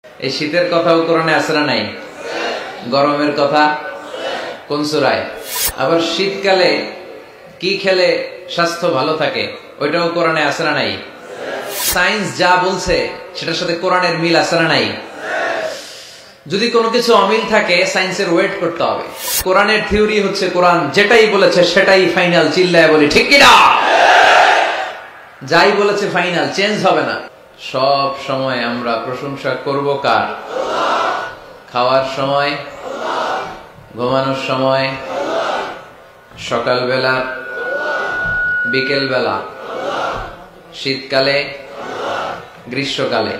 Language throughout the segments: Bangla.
এই শীতের কথাও কোরআনে আছে না নাই? গরমের কথা কোন সূরায়? আবার শীতকালে কি খেলে স্বাস্থ্য ভালো থাকে ওইটাও কোরআনে আছে না নাই? সায়েন্স যা বলছে সেটার সাথে কোরআনের মিল আছে না নাই? যদি কোনো কিছু অমিল থাকে সায়েন্সের ওয়েট করতে হবে। কোরআনের থিওরি হচ্ছে কোরআন যেটাই বলেছে সেটাই ফাইনাল। চিল্লায় বলি ঠিক কি না? যাই বলেছে ফাইনাল, চেঞ্জ হবে না। সব সময় আমরা প্রশংসা করব কার? খাওয়ার সময়, ঘুমানোর সময়, সকালবেলা, বিকেলবেলা, শীতকালে, গ্রীষ্মকালে,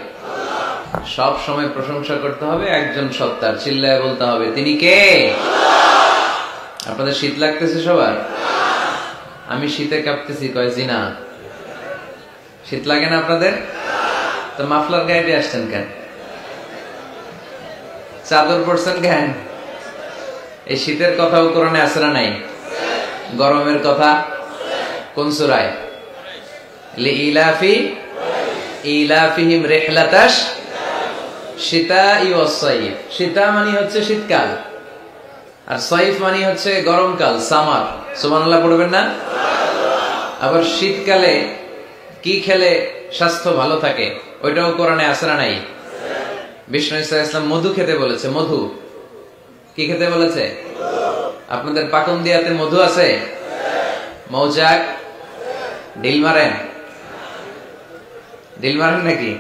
সব সময় প্রশংসা করতে হবে একজন সত্তার। চিল্লায় বলতে হবে তিনি কে? আপনাদের শীত লাগতেছে সবার? আমি শীতে কাঁপতেছি কয়েছি না। শীত লাগে না আপনাদের? তো মাফলার গায়ে দিয়ে আসছেন কেন? চাদর পড়ছেন কেন? এই শীতের কথাও কোরআনে আছে না নাই? গরমের কথা কোন সূরায়? লিইলাফি ইলাফিহিম রিহলাতাশ শিতাই ওয়াস সাইফ। শীতা মানে হচ্ছে শীতকাল, আর সাইফ মানে হচ্ছে গরমকাল, সামার। সুবহানাল্লাহ পড়বেন না? আবার শীতকালে কি খেলে স্বাস্থ্য ভালো থাকে ওইটাও কোরআনে আছে না নাই? বিষ্ণু ইসলাম মধু খেতে বলেছে। মধু কি খেতে বলেছে? আপনাদের পাকন দিয়াতে মধু আছে? মৌচাক ঢিল মারেন? ঢিল মারেন নাকি?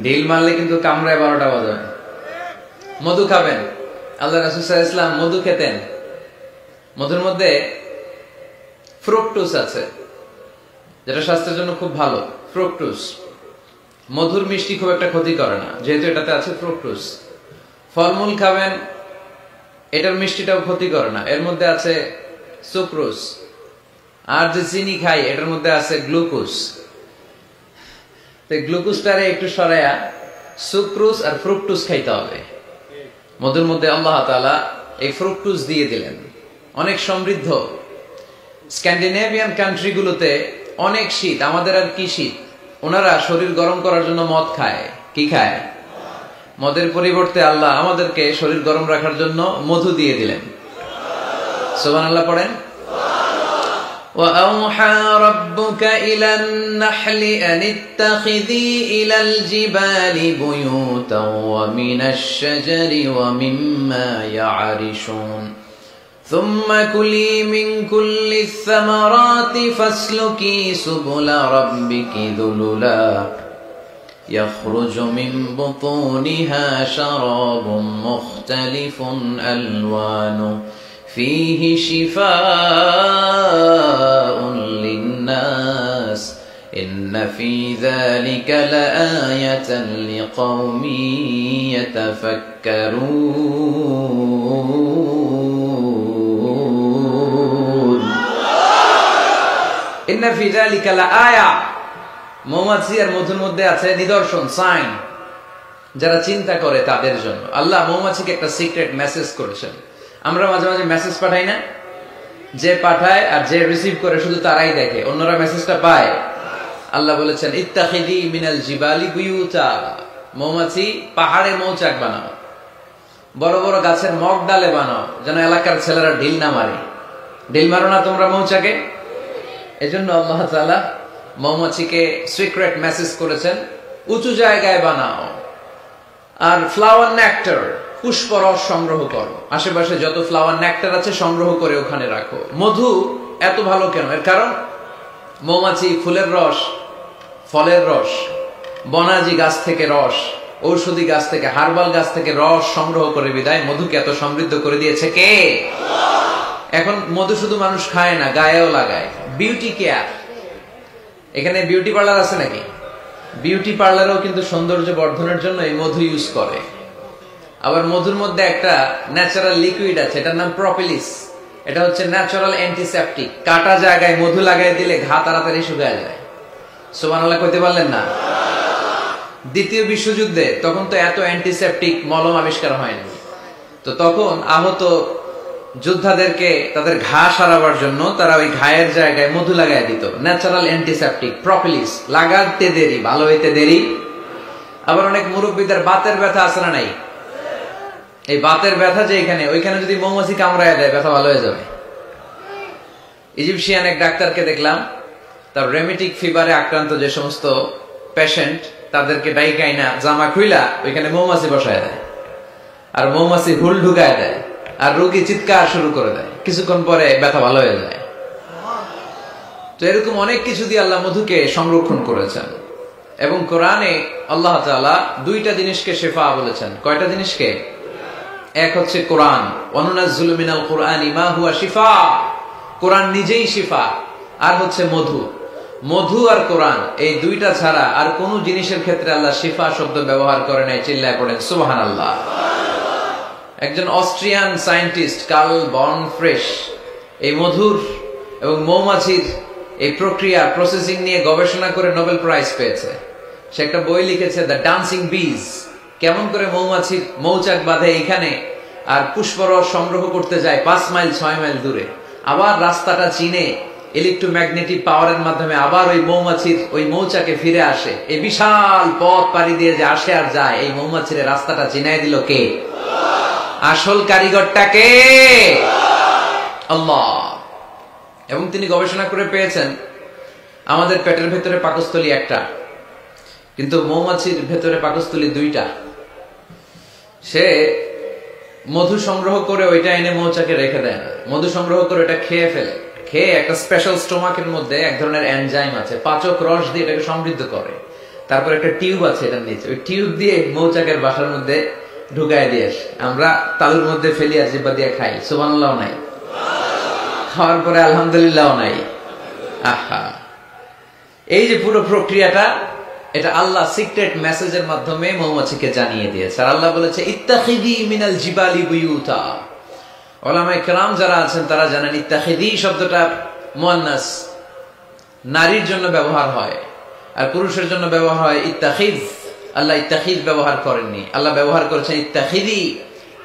ঢিল মারলে কিন্তু কামড়ায় 12টা বাজাবে। মধু খাবেন। আল্লাহ রাসূল সাল্লাল্লাহু আলাইহি ওয়াসাল্লাম মধু খেতেন। মধুর মধ্যে ফ্রুকটোজ আছে যেটা স্বাস্থ্যের জন্য খুব ভালো। ফ্রুকটোজ, মধুর মিষ্টি খুব একটা ক্ষতি করে না যেহেতু এটাতে আছে ফ্রুকটোজ। ফলমূল খাবেন, এটার মিষ্টিটাও ক্ষতি করে না, এর মধ্যে আছে সুক্রোজ। আর যে চিনি খাই এটার মধ্যে আছে গ্লুকোজ। তো গ্লুকোজটারে একটু সরাইয়া সুক্রোজ আর ফ্রুকটোজ খাইতে হবে। মধুর মধ্যে আল্লাহ তাআলা এই ফ্রুকটোজ দিয়ে দিলেন। অনেক সমৃদ্ধ। স্ক্যান্ডিনেভিয়ান কান্ট্রিগুলোতে অনেক শীত, আমাদের আর কি শীত। ওনারা শরীর গরম করার জন্য মদ খায়। কি খায়? মদের পরিবর্তে আল্লাহ আমাদেরকে শরীর গরম রাখার জন্য মধু দিয়ে দিলেন। সুবহানাল্লাহ পড়েন। وَأَوْحَى رَبُّكَ إِلَى النَّحْلِ أَنِ اتَّخِذِي إِلَى الْجِبَالِ بُيُوتًا وَمِنَ الشَّجَرِ وَمِمَّا يَعْرِشُونَ ثُمَّ كُلِي مِنْ كُلِّ الثَّمَرَاتِ فَاسْلُكِي سُبُلَ رَبِّكِ ذُلُلًا يَخْرُجُ مِنْ بُطُونِهَا شَرَابٌ مُخْتَلِفٌ أَلْوَانُهُ فيه شفاء للناس إن في ذلك لآية لقوم يتفكرون إن في ذلك لآية। মৌমাছি আর মধুর মধ্যে আছে নিদর্শন, সাইন, যারা চিন্তা করে তাদের জন্য। আল্লাহ মৌমাছিকে একটা সিক্রেট মেসেজ করেছেন। আমরা মাঝে মাঝে মেসেজ পাঠাই না? যে পাঠায় আর যে রিসিভ করে শুধু তারাই দেখে, অন্যরা মেসেজটা পায়। আল্লাহ বলেছেন ইত্তাখিদি মিনাল জিবালি বুয়ুতা। মৌমাছি পাহাড়ে মৌচাক বানাও, বড় বড় গাছের মগ ডালে বানাও, যেন এলাকার ছেলেরা ঢিল না মারে। ঢিল মারো না তোমরা মৌচাকে। এজন্য আল্লাহ তাআলা মৌমাছিকে সিক্রেট মেসেজ করেছেন উঁচু জায়গায় বানাও। আর ফ্লাওয়ার নেক্টার, পুষ্পরস সংগ্রহ করো, আশেপাশে যত ফ্লাওয়ার নেক্টার আছে সংগ্রহ করে ওখানে রাখো। মধু এত ভালো কেন? এর কারণ মৌমাছি ফুলের রস, ফলের রস, বনাজি গাছ থেকে রস, ঔষধি গাছ থেকে, হার্বাল গাছ থেকে রস সংগ্রহ করে বিদায় মধুকে এত সমৃদ্ধ করে দিয়েছে কে? এখন মধু শুধু মানুষ খায় না, গায়েও লাগায়। Beauty care. এখানে বিউটি পার্লার আছে নাকি? বিউটি পার্লারও কিন্তু সৌন্দর্য বর্ধনের জন্য এই মধু ইউজ করে। আবার মধুর মধ্যে একটা ন্যাচারাল লিকুইড আছে, এটার নাম প্রপিলিস। এটা হচ্ছে ন্যাচারাল অ্যান্টিসেপটিক। কাটা জায়গায় মধু লাগাই দিলে ঘা তাড়াতাড়ি শুকায় যায়। সুবহানাল্লাহ কইতে পারলেন না? দ্বিতীয় বিশ্বযুদ্ধে তখন তো এত অ্যান্টিসেপটিক মলম আবিষ্কার হয়নি। তো তখন আহত যোদ্ধাদেরকে তাদের ঘা সারাবার জন্য তারা ওই ঘায়ের জায়গায় মধু লাগাই দিত। Natural antiseptic propolis. লাগাতে দেরি, ভালো হইতে দেরি। আবার অনেক মুরব্বীদের বাতের ব্যথা আছে না নাই? এই বাতের ব্যথা যে এখানে, ওইখানে যদি মৌমাছি কামড়ায় দেয় ব্যথা ভালো হয়ে যাবে। ইজিপশিয়ান এক ডাক্তারকে দেখলাম, তার রেমেটিক ফিভারে আক্রান্ত যে সমস্ত পেশেন্ট তাদেরকে ডাইকাইনা জামা খুইলা ওইখানে মৌমাছি বসায় দেয়, আর মৌমাছি হুল ঢুকায় দেয়, আর রোগী চিৎকার শুরু করে দেয়, কিছুক্ষণ পরে ব্যথা ভালো হয়ে যায়। তো এরকম অনেক কিছু দিয়ে আল্লাহ মধুকে সংরক্ষণ করেছেন। এবং কোরআনে আল্লাহ তাআলা দুইটা জিনিসকে শিফা বলেছেন। কয়টা জিনিসকে? এক হচ্ছে কোরআন, ওয়ানুনাজ্জিলু মিনাল কুরআনি মা হুয়া শিফা, কোরআন নিজেই শিফা। আর হচ্ছে মধু। মধু আর কোরআন এই দুইটা ছাড়া আর কোন জিনিসের ক্ষেত্রে আল্লাহ শিফা শব্দ ব্যবহার করে নাই। চিল্লায় পড়েন সুবহানাল্লাহ। একজন অস্ট্রিয়ান সায়েন্টিস্ট কার্ল বর্নফ্রেশ এই মধুর এবং মৌমাছির এই প্রক্রিয়া প্রসেসিং নিয়ে গবেষণা করে নোবেল প্রাইজ পেয়েছে। সে একটা বই লিখেছে, দ্য ডান্সিং বিজ, কেমন করে মৌমাছির মৌচাক বাঁধে এখানে আর পুষ্পরস সংগ্রহ করতে যায় 5 মাইল 6 মাইল দূরে, আবার রাস্তাটা চিনে ইলেকট্রোম্যাগনেটিক পাওয়ারের মাধ্যমে আবার ওই মৌমাছির ওই মৌচাকে ফিরে আসে। এই বিশাল পথ পাড়ি দিয়ে যে আসে আর যায়, এই মৌমাছির রাস্তাটা চিনাই দিল কে? আসল কারিগরটা কে? আল্লাহ। এবং তিনি গবেষণা করে পেয়েছেন আমাদের পেটের ভেতরে পাকস্থলী একটা, কিন্তু মৌমাছির ভেতরে পাকস্থলী দুইটা। সে মধু সংগ্রহ করে ওইটা এনে মৌচাকে রেখে দেয় না, মধু সংগ্রহ করে ওটা খেয়ে ফেলে। খেয়ে একটা স্পেশাল স্টোমাকের মধ্যে এক ধরনের এনজাইম আছে, পাচক রস দিয়ে এটাকে সমৃদ্ধ করে। তারপর একটা টিউব আছে এটার নিচে, ওই টিউব দিয়ে মৌচাকের বাসার মধ্যে ঢুকায় দিয়ে আমরা তালুর মধ্যে ফেলি আর জিব্বা দিয়ে খাই। সুবহানাল্লাহ নাই? খাওয়ার পরে আলহামদুলিল্লাহ নাই? আহা, এই যে পুরো প্রক্রিয়াটা, এটা আল্লাহ সিক্রেট মেসেজের মাধ্যমে মৌমাছিকে জানিয়ে দিয়েছে। আর আল্লাহ বলেছে ইত্তাখিদি মিনাল জিবালি বুয়ুতা। উলামায়ে কেরাম যারা আছেন তারা জানেন ইত্তাখিদি শব্দটা মুয়ান্নাস, নারীর জন্য ব্যবহার হয়, আর পুরুষের জন্য ব্যবহার হয় ইত্তাখিজ। আল্লাহ ইত্তাখিজ ব্যবহার করেননি, আল্লাহ ব্যবহার করেছেন ইত্তাখিদি।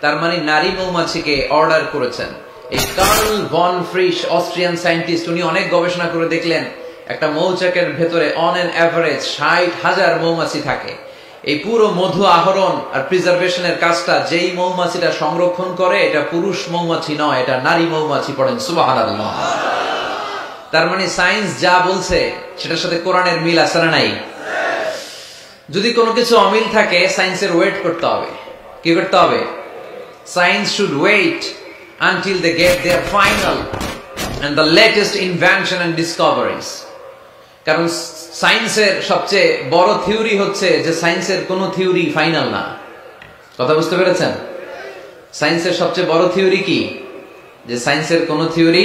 তার মানে নারী মৌমাছিকে অর্ডার করেছেন। এই কার্ল বর্নফ্রিশ অস্ট্রিয়ান সায়েন্টিস্ট, উনি অনেক গবেষণা করে দেখলেন একটা মৌচাকের ভেতরে অন এন এভারেজ 60,000 মৌমাছি থাকে। এই পুরো মধু আহরণ আর প্রিজার্ভেশনের কাজটা যেই মৌমাছিটা সংরক্ষণ করে, এটা পুরুষ মৌমাছি নয়, এটা নারী মৌমাছি। পড়েন সুবহানাল্লাহ। তার মানে সায়েন্স যা বলছে সেটার সাথে কোরআনের মিল আছে না নাই? যদি কোনো কিছু অমিল থাকে, সায়েন্সের ওয়েট করতে হবে। কি করতে হবে? Science should wait until they get their final and the latest invention and discoveries. কারণ সায়েন্সের সবচেয়ে বড় থিওরি হচ্ছে যে সায়েন্সের কোনো থিওরি ফাইনাল না। কথা বুঝতে পেরেছেন? সায়েন্সের সবচেয়ে বড় থিওরি কি? যে সায়েন্সের কোনো থিওরি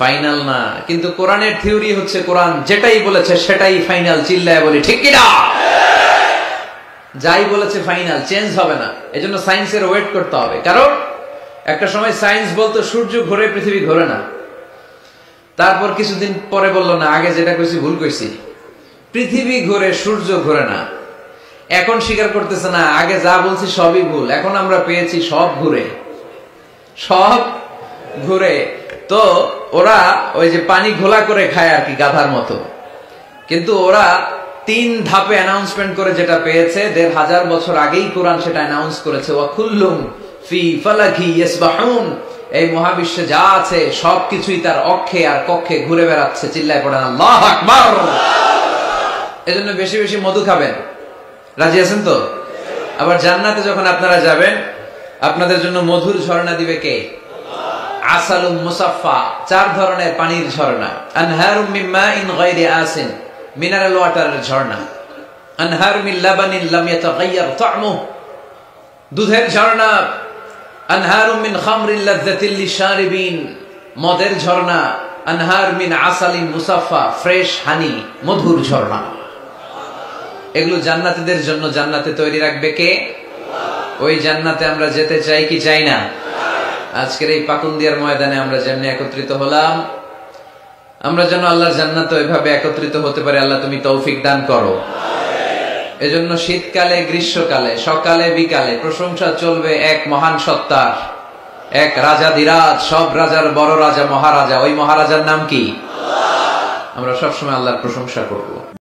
ফাইনাল না। কিন্তু কোরআনের থিওরি হচ্ছে কোরআন যেটাই বলেছে সেটাই ফাইনাল। চিল্লায় বলি ঠিক কি না? যাই বলেছে ফাইনাল, চেঞ্জ হবে না। এজন্য সায়েন্সের ওয়েট করতে হবে। কারণ একটা সময় সায়েন্স বলতো সূর্য ঘোরে, পৃথিবী ঘোরে না। তারপর কিছুদিন পরে বললো না, আগে যেটা কইছি ভুল কইছি, পৃথিবী ঘোরে, সূর্য ঘোরে না। এখন স্বীকার করতেছে না, আগে যা বলছি সবই ভুল। এখন আমরা পেয়েছি সব ঘুরে, সব ঘুরে। তো ওরা ওই যে পানি ঘোলা করে খায় আর কি, গাধার মতো। কিন্তু ওরা 3 ধাপে অ্যানাউন্সমেন্ট করে যেটা পেয়েছে, 1500 বছর আগেই কোরআন সেটা অ্যানাউন্স করেছে। ওয়া কুল্লুম ফি ফালাকি ইয়াসবাহুন। এই মহাবিশ্বে যা আছে সবকিছুই তার অক্ষে আর কক্ষে ঘুরে বেড়াচ্ছে। চিল্লায় পড়েন আল্লাহু আকবার। এজন্য বেশি বেশি মধু খাবেন। রাজি আছেন তো? আবার জান্নাতে যখন আপনারা যাবেন, আপনাদের জন্য মধুর ঝর্ণা দিবে কে? আসালুম মুসাফফা, 4 ধরনের পানির ঝর্ণা। আনহারুম মিন মাইন গায়রি আসিন, মিনারেল ওয়াটারের ঝর্ণা। আনহারুম মিন লাবানিন লাম ইয়াতাগায়্যার তা'মুহু, দুধের ঝর্ণা। আনহারুম মিন খামরিন লাযযাতিল লিশারিবিন, মদের ঝর্ণা। আনহার মিন আসালিন মুসাফফা, ফ্রেশ হানি, মধুর ঝর্ণা। এগুলো জান্নাতীদের জন্য জান্নাতে তৈরি রাখবে কে? ওই জান্নাতে আমরা যেতে চাই কি চাই না? আজকের এই পাকুন্দিয়ার ময়দানে আমরা যেমনি একত্রিত হলাম, আমরা যেন আল্লাহর জান্নাতে ওইভাবে একত্রিত হতে পারি। আল্লাহ তুমি তৌফিক দান করো। এজন্য শীতকালে, গ্রীষ্মকালে, সকালে বিকালে প্রশংসা চলবে এক মহান সত্তার, এক রাজাধিরাজ, সব রাজার বড় রাজা, মহারাজা। ওই মহারাজার নাম কি? আমরা সবসময় আল্লাহর প্রশংসা করব।